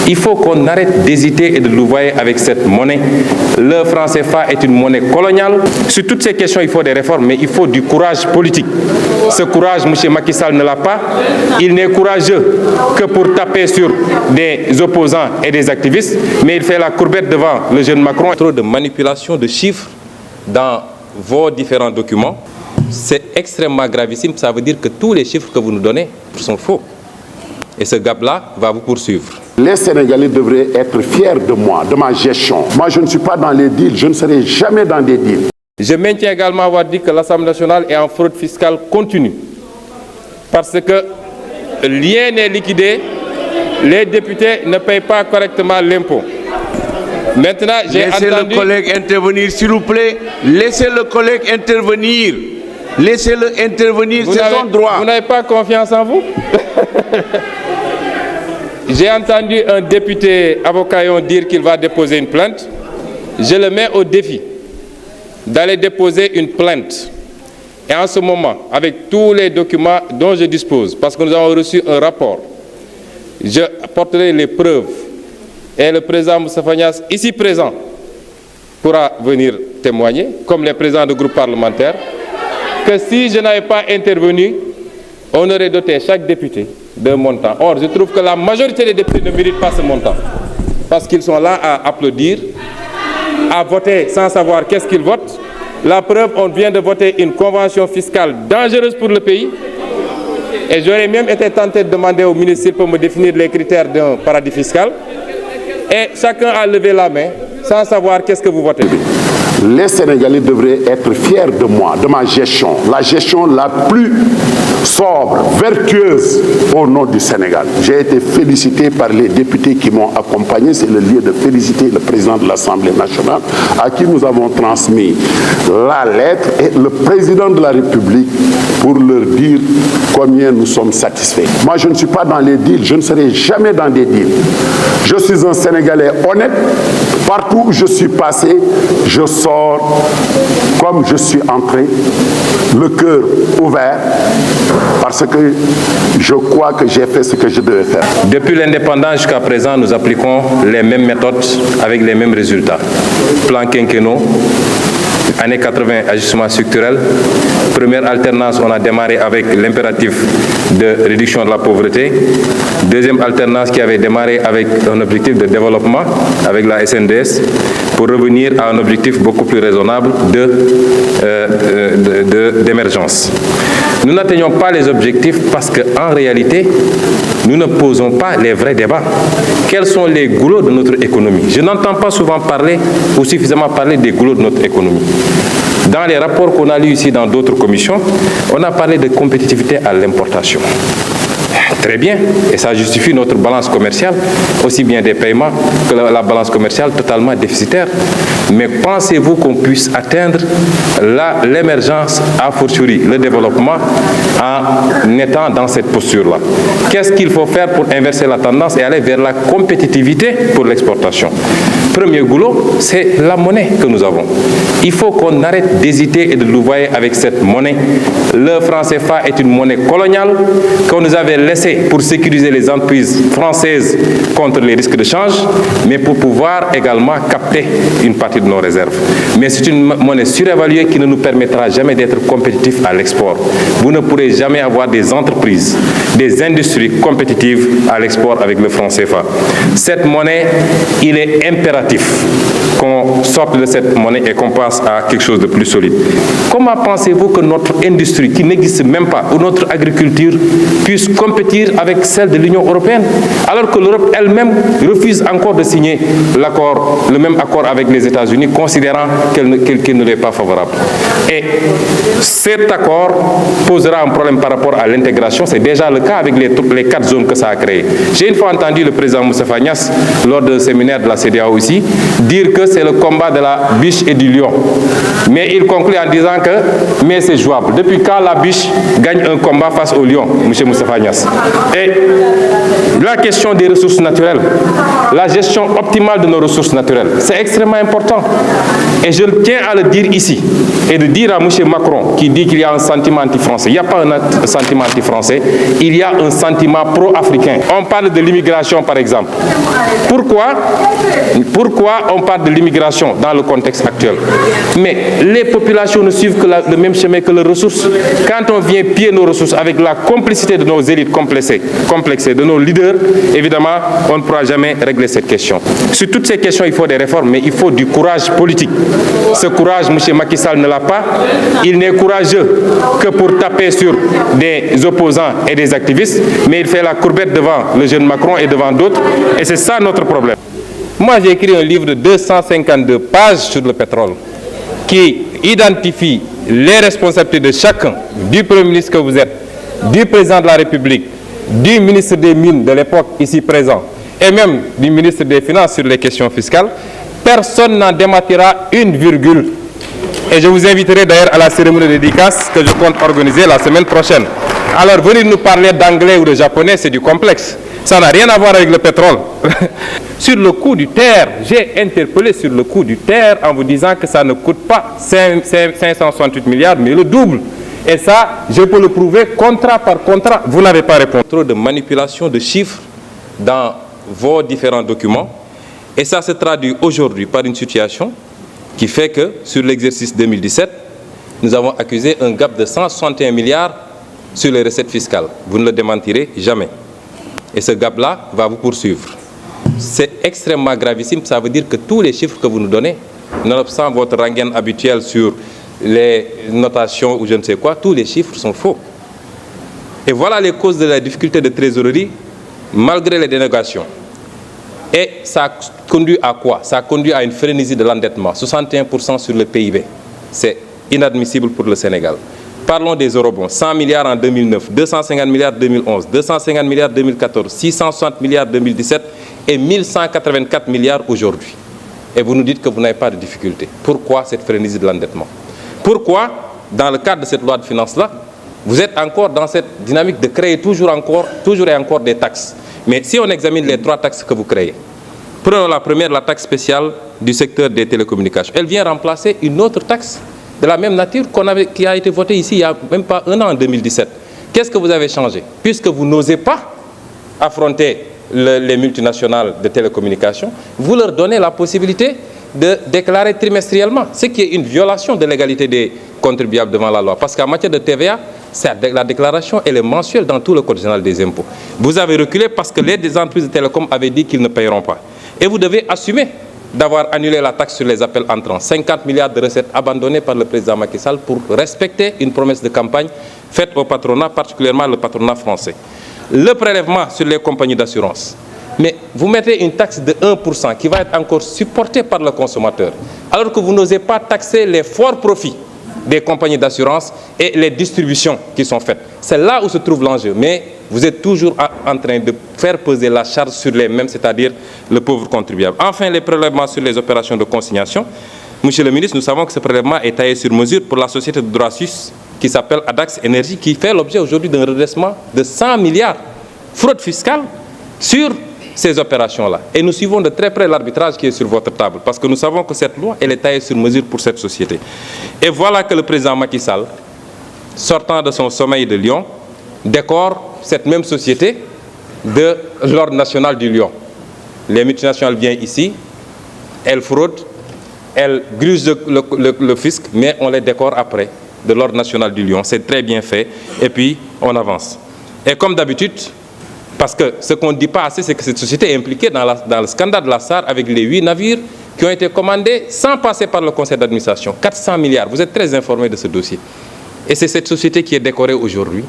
Il faut qu'on arrête d'hésiter et de louvoyer avec cette monnaie. Le franc CFA est une monnaie coloniale. Sur toutes ces questions, il faut des réformes, mais il faut du courage politique. Ce courage, M. Macky Sall ne l'a pas. Il n'est courageux que pour taper sur des opposants et des activistes, mais il fait la courbette devant le jeune Macron. Trop de manipulation de chiffres dans vos différents documents, c'est extrêmement gravissime. Ça veut dire que tous les chiffres que vous nous donnez sont faux. Et ce gap-là va vous poursuivre. Les Sénégalais devraient être fiers de moi, de ma gestion. Moi, je ne suis pas dans les deals, je ne serai jamais dans des deals. Je maintiens également avoir dit que l'Assemblée nationale est en fraude fiscale continue. Parce que rien n'est liquidé, les députés ne payent pas correctement l'impôt. Maintenant, j'ai entendu... Laissez le collègue intervenir, s'il vous plaît. Laissez le collègue intervenir. Laissez-le intervenir, c'est son droit. Vous n'avez pas confiance en vous? J'ai entendu un député avocat dire qu'il va déposer une plainte. Je le mets au défi d'aller déposer une plainte. Et en ce moment, avec tous les documents dont je dispose, parce que nous avons reçu un rapport, je apporterai les preuves. Et le président Moustapha Niasse, ici présent, pourra venir témoigner, comme les présidents de groupes parlementaires, que si je n'avais pas intervenu, on aurait doté chaque député d'un montant. Or, je trouve que la majorité des députés ne méritent pas ce montant, parce qu'ils sont là à applaudir, à voter sans savoir qu'est-ce qu'ils votent. La preuve, on vient de voter une convention fiscale dangereuse pour le pays. Et j'aurais même été tenté de demander au ministre s'il peut me définir les critères d'un paradis fiscal. Et chacun a levé la main sans savoir qu'est-ce que vous votez. Les Sénégalais devraient être fiers de moi, de ma gestion. La gestion la plus sobre, vertueuse au nom du Sénégal. J'ai été félicité par les députés qui m'ont accompagné. C'est le lieu de féliciter le président de l'Assemblée nationale à qui nous avons transmis la lettre et le président de la République pour leur dire combien nous sommes satisfaits. Moi, je ne suis pas dans les deals, je ne serai jamais dans des deals. Je suis un Sénégalais honnête. Partout où je suis passé, je sors comme je suis entré, le cœur ouvert, parce que je crois que j'ai fait ce que je devais faire. Depuis l'indépendance jusqu'à présent, nous appliquons les mêmes méthodes avec les mêmes résultats. Plan quinquennaux, années 80, ajustement structurel. Première alternance, on a démarré avec l'impératif de réduction de la pauvreté. Deuxième alternance qui avait démarré avec un objectif de développement, avec la SNDS, pour revenir à un objectif beaucoup plus raisonnable d'émergence. Nous n'atteignons pas les objectifs parce qu'en réalité, nous ne posons pas les vrais débats. Quels sont les goulots de notre économie? Je n'entends pas souvent parler ou suffisamment parler des goulots de notre économie. Dans les rapports qu'on a lus ici dans d'autres commissions, on a parlé de compétitivité à l'importation. Très bien, et ça justifie notre balance commerciale, aussi bien des paiements que la balance commerciale totalement déficitaire. Mais pensez-vous qu'on puisse atteindre l'émergence, a fortiori le développement, en étant dans cette posture-là? Qu'est-ce qu'il faut faire pour inverser la tendance et aller vers la compétitivité pour l'exportation? Premier goulot, c'est la monnaie que nous avons. Il faut qu'on arrête d'hésiter et de louvoyer avec cette monnaie. Le franc CFA est une monnaie coloniale qu'on nous avait laissée pour sécuriser les entreprises françaises contre les risques de change, mais pour pouvoir également capter une partie de nos réserves. Mais c'est une monnaie surévaluée qui ne nous permettra jamais d'être compétitifs à l'export. Vous ne pourrez jamais avoir des entreprises, des industries compétitives à l'export avec le franc CFA. Cette monnaie, il est impératif qu'on sorte de cette monnaie et qu'on passe à quelque chose de plus solide. Comment pensez-vous que notre industrie, qui n'existe même pas, ou notre agriculture, puisse compétir avec celle de l'Union européenne, alors que l'Europe elle-même refuse encore de signer le même accord avec les États-Unis, considérant qu'elle ne lui est pas favorable. Et cet accord posera un problème par rapport à l'intégration. C'est déjà le cas avec les 4 zones que ça a créées. J'ai une fois entendu le président Moustapha Niasse, lors d'un séminaire de la CEDEAO aussi, dire que c'est le combat de la biche et du lion. Mais il conclut en disant que mais c'est jouable. Depuis quand la biche gagne un combat face au lion, M. Moustapha Niasse? Et la question des ressources naturelles, la gestion optimale de nos ressources naturelles, c'est extrêmement important. Et je tiens à le dire ici, et de dire à M. Macron, qui dit qu'il y a un sentiment anti-français. Il n'y a pas un sentiment anti-français, il y a il y a un sentiment pro-africain. On parle de l'immigration, par exemple. Pourquoi on parle de l'immigration dans le contexte actuel? Mais les populations ne suivent que le même chemin que leurs ressources. Quand on vient piller nos ressources avec la complicité de nos élites complexées, de nos leaders, évidemment, on ne pourra jamais régler cette question. Sur toutes ces questions, il faut des réformes, mais il faut du courage politique. Ce courage, M. Macky Sall ne l'a pas. Il n'est courageux que pour taper sur des opposants et des activistes, mais il fait la courbette devant le jeune Macron et devant d'autres, et c'est ça notre problème. Moi, j'ai écrit un livre de 252 pages sur le pétrole qui identifie les responsabilités de chacun, du Premier ministre que vous êtes, du Président de la République, du ministre des Mines de l'époque ici présent, et même du ministre des Finances sur les questions fiscales. Personne n'en démentira une virgule. Et je vous inviterai d'ailleurs à la cérémonie de dédicace que je compte organiser la semaine prochaine. Alors, venir nous parler d'anglais ou de japonais, c'est du complexe. Ça n'a rien à voir avec le pétrole. Sur le coût du terre, j'ai interpellé sur le coût du terre en vous disant que ça ne coûte pas 568 milliards, mais le double. Et ça, je peux le prouver contrat par contrat. Vous n'avez pas répondu. Trop de manipulation de chiffres dans vos différents documents. Et ça se traduit aujourd'hui par une situation qui fait que sur l'exercice 2017, nous avons accusé un gap de 161 milliards sur les recettes fiscales. Vous ne le démentirez jamais. Et ce gap-là va vous poursuivre. C'est extrêmement gravissime. Ça veut dire que tous les chiffres que vous nous donnez, nonobstant votre rengaine habituelle sur les notations ou je ne sais quoi, tous les chiffres sont faux. Et voilà les causes de la difficulté de trésorerie, malgré les dénégations. Et ça conduit à quoi? Ça conduit à une frénésie de l'endettement, 61% sur le PIB. C'est inadmissible pour le Sénégal. Parlons des eurobonds. 100 milliards en 2009, 250 milliards en 2011, 250 milliards en 2014, 660 milliards en 2017 et 1184 milliards aujourd'hui. Et vous nous dites que vous n'avez pas de difficulté. Pourquoi cette frénésie de l'endettement? Pourquoi, dans le cadre de cette loi de finances-là, vous êtes encore dans cette dynamique de créer toujours et encore des taxes? Mais si on examine les 3 taxes que vous créez, prenons la première, la taxe spéciale du secteur des télécommunications. Elle vient remplacer une autre taxe de la même nature qui a été votée ici il n'y a même pas un an, en 2017. Qu'est-ce que vous avez changé? Puisque vous n'osez pas affronter les multinationales de télécommunications, vous leur donnez la possibilité de déclarer trimestriellement, ce qui est une violation de l'égalité des contribuables devant la loi. Parce qu'en matière de TVA, la déclaration elle est mensuelle dans tout le code général des impôts. Vous avez reculé parce que les entreprises de télécom avaient dit qu'ils ne paieront pas. Et vous devez assumer d'avoir annulé la taxe sur les appels entrants. 50 milliards de recettes abandonnées par le président Macky Sall pour respecter une promesse de campagne faite au patronat, particulièrement le patronat français. Le prélèvement sur les compagnies d'assurance. Mais vous mettez une taxe de 1% qui va être encore supportée par le consommateur, alors que vous n'osez pas taxer les forts profits des compagnies d'assurance et les distributions qui sont faites. C'est là où se trouve l'enjeu. Mais vous êtes toujours en train de faire peser la charge sur les mêmes, c'est-à-dire le pauvre contribuable. Enfin, les prélèvements sur les opérations de consignation. Monsieur le ministre, nous savons que ce prélèvement est taillé sur mesure pour la société de droit suisse qui s'appelle Adax Énergie, qui fait l'objet aujourd'hui d'un redressement de 100 milliards fraude fiscale sur ces opérations-là. Et nous suivons de très près l'arbitrage qui est sur votre table, parce que nous savons que cette loi, elle est taillée sur mesure pour cette société. Et voilà que le président Macky Sall, sortant de son sommeil de Lyon, décore cette même société de l'ordre national du Lion. Les multinationales viennent ici, elles fraudent, elles grugent le fisc, mais on les décore après de l'ordre national du Lion. C'est très bien fait, et puis on avance. Et comme d'habitude, parce que ce qu'on ne dit pas assez, c'est que cette société est impliquée dans le scandale de la SAR avec les 8 navires qui ont été commandés sans passer par le conseil d'administration. 400 milliards, vous êtes très informés de ce dossier. Et c'est cette société qui est décorée aujourd'hui.